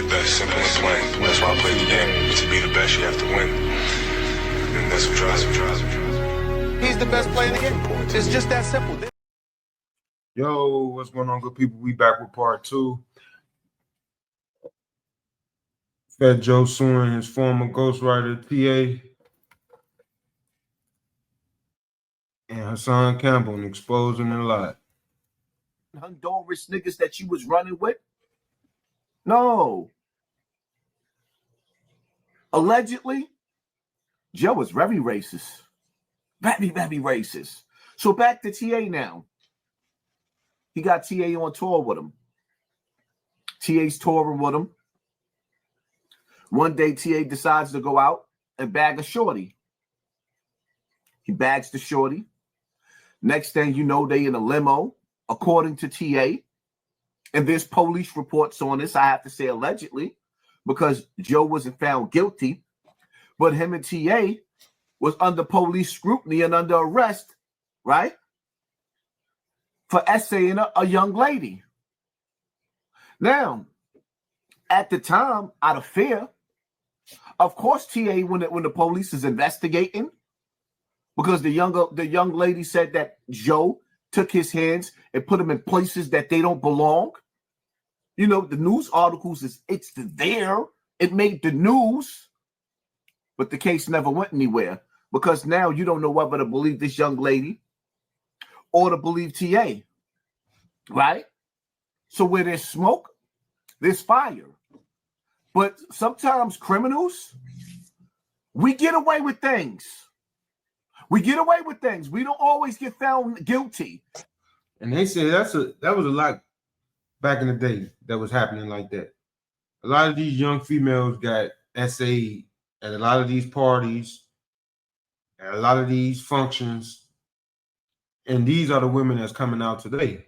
best, simple and plain. That's why I play the game. To be the best, you have to win. And that's what drives me. He's the best player in the game. It's just that simple. Yo, what's going on, good people? We back with part 2. Fat Joe suing his former ghostwriter TA and Hassan Campbell and exposing a lot. Honduras niggas that you was running with? No. Allegedly, Joe was very racist. Very, very racist. So back to TA now. He got TA on tour with him. TA's touring with him. One day, TA decides to go out and bag a shorty. He bags the shorty. Next thing you know, they in a limo, according to TA. And there's police reports on this, I have to say allegedly, because Joe wasn't found guilty. But him and TA was under police scrutiny and under arrest, right? For essaying a young lady. Now, at the time, out of fear, of course, TA, when the police is investigating, because the young lady said that Joe took his hands and put them in places that they don't belong. You know, the news articles it's there. It made the news, but the case never went anywhere because now you don't know whether to believe this young lady or to believe TA, right? So where there's smoke, there's fire. But sometimes criminals, we get away with things. We get away with things. We don't always get found guilty. And they say that was a lot back in the day that was happening like that. A lot of these young females got essayed at a lot of these parties, at a lot of these functions, and these are the women that's coming out today.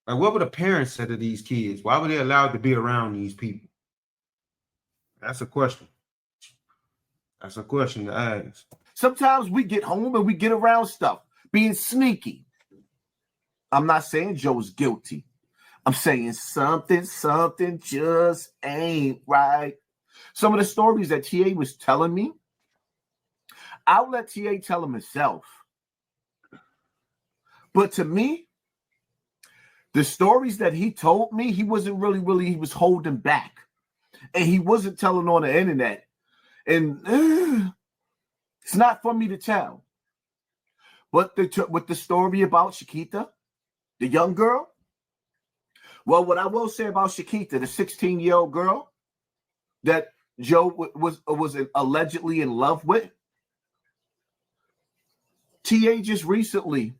Like, what would the parents say to these kids? Why were they allowed to be around these people? That's a question. That's a question to ask. Sometimes we get home and we get around stuff, being sneaky. I'm not saying Joe's guilty. I'm saying something just ain't right. Some of the stories that TA was telling me, I'll let TA tell him himself. But to me, the stories that he told me, he wasn't really, he was holding back. And he wasn't telling on the internet. And it's not for me to tell. But with the story about Shakita, the young girl, well, what I will say about Shakita, the 16-year-old girl that Joe was allegedly in love with, TA just recently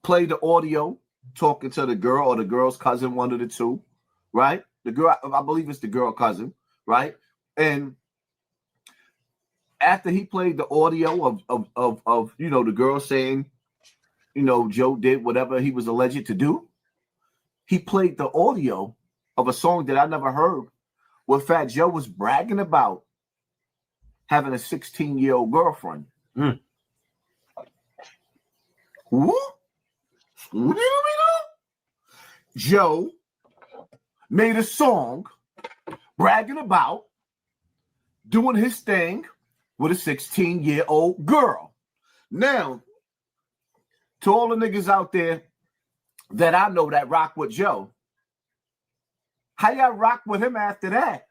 played the audio talking to the girl or the girl's cousin, one of the two, right? The girl, I believe it's the girl cousin, right? And after he played the audio of you know, the girl saying, you know, Joe did whatever he was alleged to do, he played the audio of a song that I never heard where Fat Joe was bragging about having a 16-year-old girlfriend. Mm. What? Joe made a song bragging about doing his thing with a 16-year-old girl. Now, to all the niggas out there that I know that rock with Joe, how y'all rock with him after that?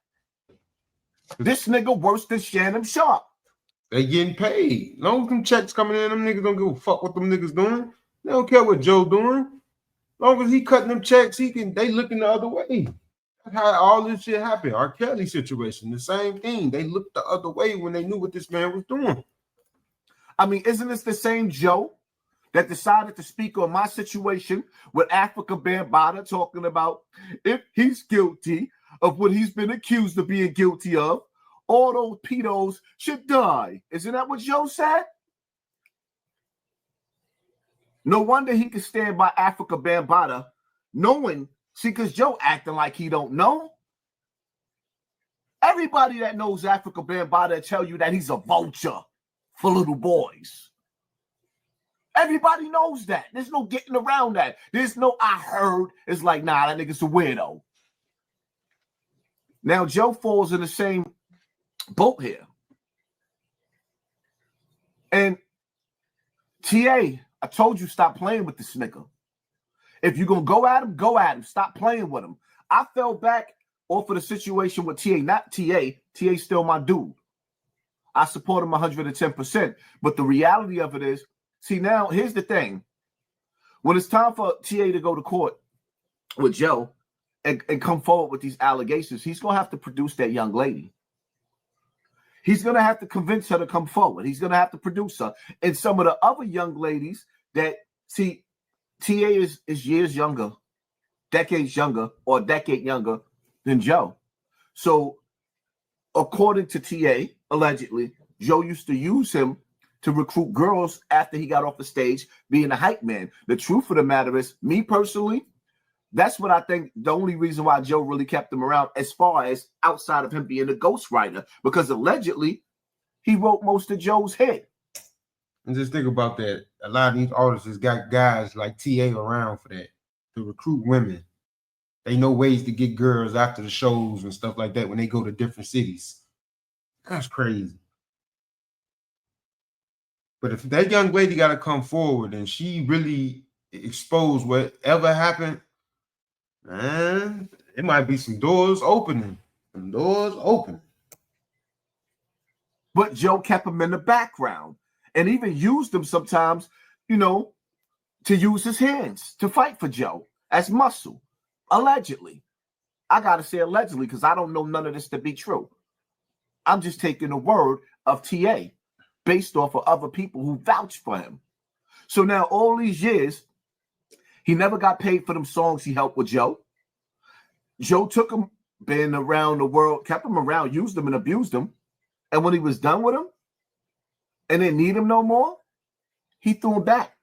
This nigga worse than Shannon Sharp. They getting paid. Long as them checks coming in, them niggas don't give a fuck what them niggas doing. They don't care what Joe doing. Long as he cutting them checks, they looking the other way. That's how all this shit happened. R. Kelly situation, the same thing. They looked the other way when they knew what this man was doing. I mean, isn't this the same Joe that decided to speak on my situation with Africa Bambaataa, talking about if he's guilty of what he's been accused of being guilty of, all those pedos should die? Isn't that what Joe said? No wonder he could stand by Africa Bambaataa, knowing, see, because Joe acting like he don't know. Everybody that knows Africa Bambaataa tell you that he's a vulture for little boys. Everybody knows that. There's no getting around that. There's no I heard. It's like, nah, that nigga's a weirdo. Now Joe falls in the same boat here. And TA, I told you stop playing with this nigga. If you're going to go at him, go at him. Stop playing with him. I fell back off of the situation with TA, not TA. TA's still my dude. I support him 110%. But the reality of it is, see, now, here's the thing. When it's time for TA to go to court with Joe and come forward with these allegations, he's going to have to produce that young lady. He's going to have to convince her to come forward. He's going to have to produce her. And some of the other young ladies that, see, TA is years younger, decades younger, or a decade younger than Joe. So, according to TA, allegedly, Joe used to use him to recruit girls after he got off the stage being a hype man. The truth of the matter is, me personally, that's what I think the only reason why Joe really kept him around, as far as outside of him being a ghostwriter, because allegedly he wrote most of Joe's hit. And just think about that. A lot of these artists has got guys like TA around for that, to recruit women. They know ways to get girls after the shows and stuff like that when they go to different cities. That's crazy. But if that young lady got to come forward and she really exposed whatever happened, man, it might be some doors opening. Some doors open. But Joe kept him in the background and even used him sometimes, you know, to use his hands to fight for Joe as muscle. Allegedly. I got to say allegedly because I don't know none of this to be true. I'm just taking the word of TA based off of other people who vouched for him. So now all these years, he never got paid for them songs he helped with Joe. Joe took him, been around the world, kept him around, used him and abused him. And when he was done with him and didn't need him no more, he threw him back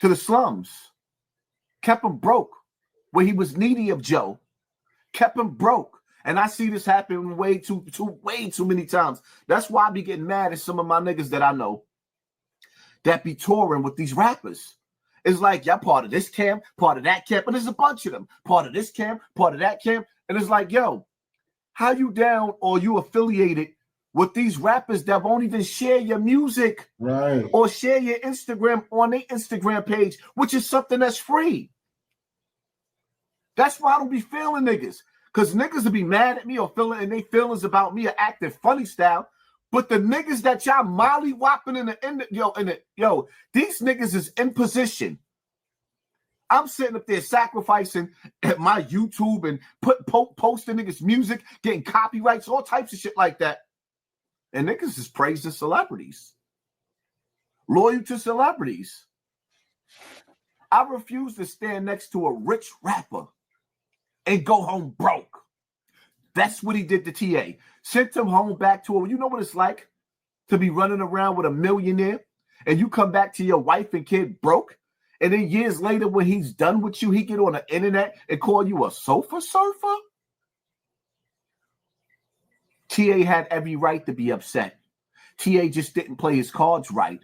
to the slums. Kept him broke where he was needy of Joe. Kept him broke. And I see this happen way too many times. That's why I be getting mad at some of my niggas that I know that be touring with these rappers. It's like, y'all part of this camp, part of that camp, and there's a bunch of them. Part of this camp, part of that camp. And it's like, yo, how you down or you affiliated with these rappers that won't even share your music, right, or share your Instagram on their Instagram page, which is something that's free. That's why I don't be feeling niggas. Because niggas will be mad at me or feeling and they feelings about me are acting funny style. But the niggas that y'all molly-whopping these niggas is in position. I'm sitting up there sacrificing at my YouTube and posting niggas' music, getting copyrights, all types of shit like that. And niggas is praising celebrities. Loyal to celebrities. I refuse to stand next to a rich rapper and go home broke. That's what he did to TA. Sent him home back to him. You know what it's like to be running around with a millionaire and you come back to your wife and kid broke? And then years later when he's done with you, he get on the internet and call you a sofa surfer? TA had every right to be upset. TA just didn't play his cards right.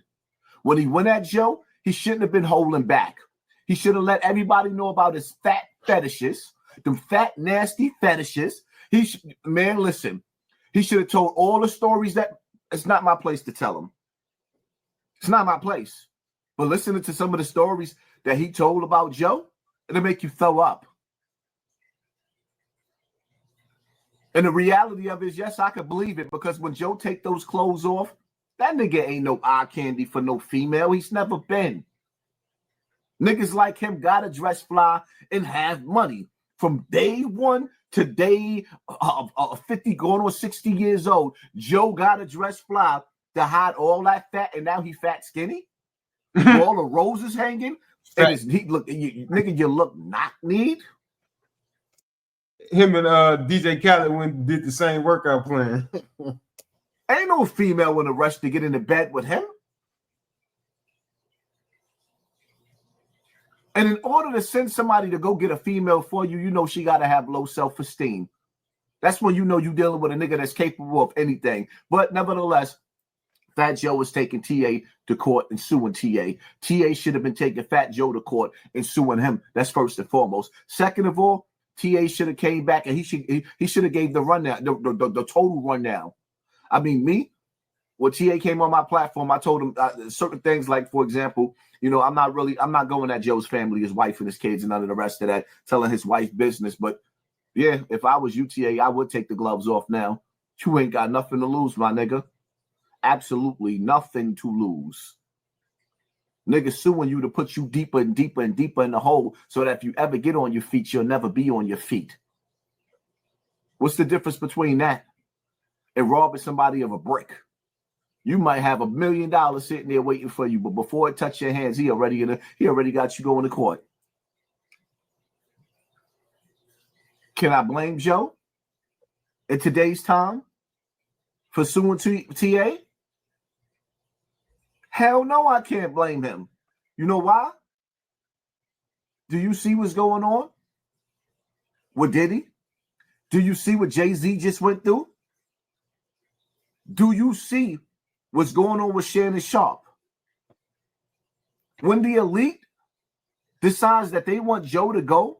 When he went at Joe, he shouldn't have been holding back. He should have let everybody know about his fat fetishes, them fat, nasty fetishes. Man, listen, he should have told all the stories that it's not my place to tell them. It's not my place. But listening to some of the stories that he told about Joe, it'll make you throw up. And the reality of it is, yes, I could believe it, because when Joe take those clothes off, that nigga ain't no eye candy for no female. He's never been. Niggas like him gotta dress fly and have money. From day one to day 50 going on 60 years old, Joe gotta dress fly to hide all that fat, and now he fat skinny. All the roses hanging. And you look knock-kneed. Him and DJ Khaled did the same workout plan. Ain't no female in a rush to get into bed with him. And in order to send somebody to go get a female for you, you know she got to have low self-esteem. That's when you know you're dealing with a nigga that's capable of anything. But nevertheless, Fat Joe was taking TA to court and suing TA. TA should have been taking Fat Joe to court and suing him. That's first and foremost. Second of all, TA should have came back and he should have gave the rundown, the total rundown. I mean, me, when TA came on my platform, I told him certain things like, for example, you know, I'm not going at Joe's family, his wife and his kids and none of the rest of that, telling his wife business. But yeah, if I was UTA, I would take the gloves off now. You ain't got nothing to lose, my nigga. Absolutely nothing to lose. Niggas suing you to put you deeper and deeper and deeper in the hole so that if you ever get on your feet, you'll never be on your feet. What's the difference between that and robbing somebody of a brick? You might have $1 million sitting there waiting for you, but before it touches your hands, he already got you going to court. Can I blame Joe in today's time for suing TA? Hell no, I can't blame him. You know why? Do you see what's going on with Diddy? Do you see what Jay-Z just went through? Do you see what's going on with Shannon Sharp? When the elite decides that they want Joe to go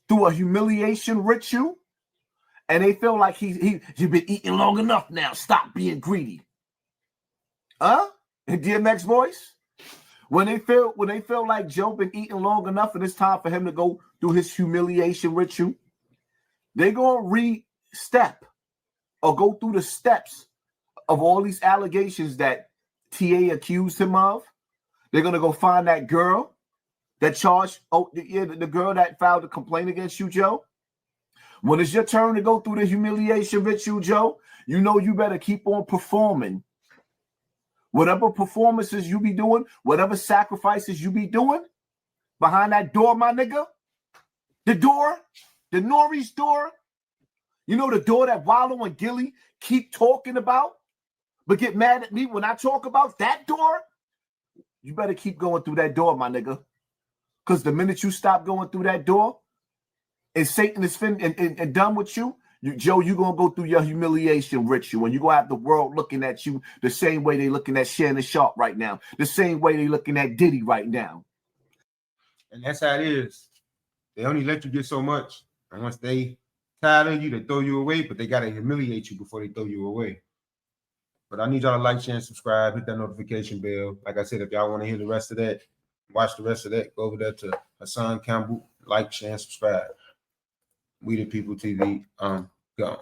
through a humiliation ritual and they feel like you've been eating long enough now, stop being greedy. Huh? In DMX voice? When they feel like Joe been eating long enough and it's time for him to go through his humiliation ritual, they gonna re-step or go through the steps of all these allegations that TA accused him of. They're gonna go find that girl that charged, the girl that filed a complaint against you, Joe. When it's your turn to go through the humiliation ritual, Joe, you know you better keep on performing. Whatever performances you be doing, whatever sacrifices you be doing, behind that door, my nigga, the door, the Nori's door, you know, the door that Wallow and Gilly keep talking about, but get mad at me when I talk about that door, you better keep going through that door, my nigga. Because the minute you stop going through that door and Satan is and done with you, Joe, you're going to go through your humiliation ritual and you're going to have the world looking at you the same way they looking at Shannon Sharp right now, the same way they looking at Diddy right now. And that's how it is. They only let you get so much. And once they tired of you, they throw you away, but they got to humiliate you before they throw you away. But I need y'all to like, share, and subscribe. Hit that notification bell. Like I said, if y'all want to hear the rest of that, watch the rest of that, go over there to Hassan Campbell. Like, share, and subscribe. We the People TV. Gone.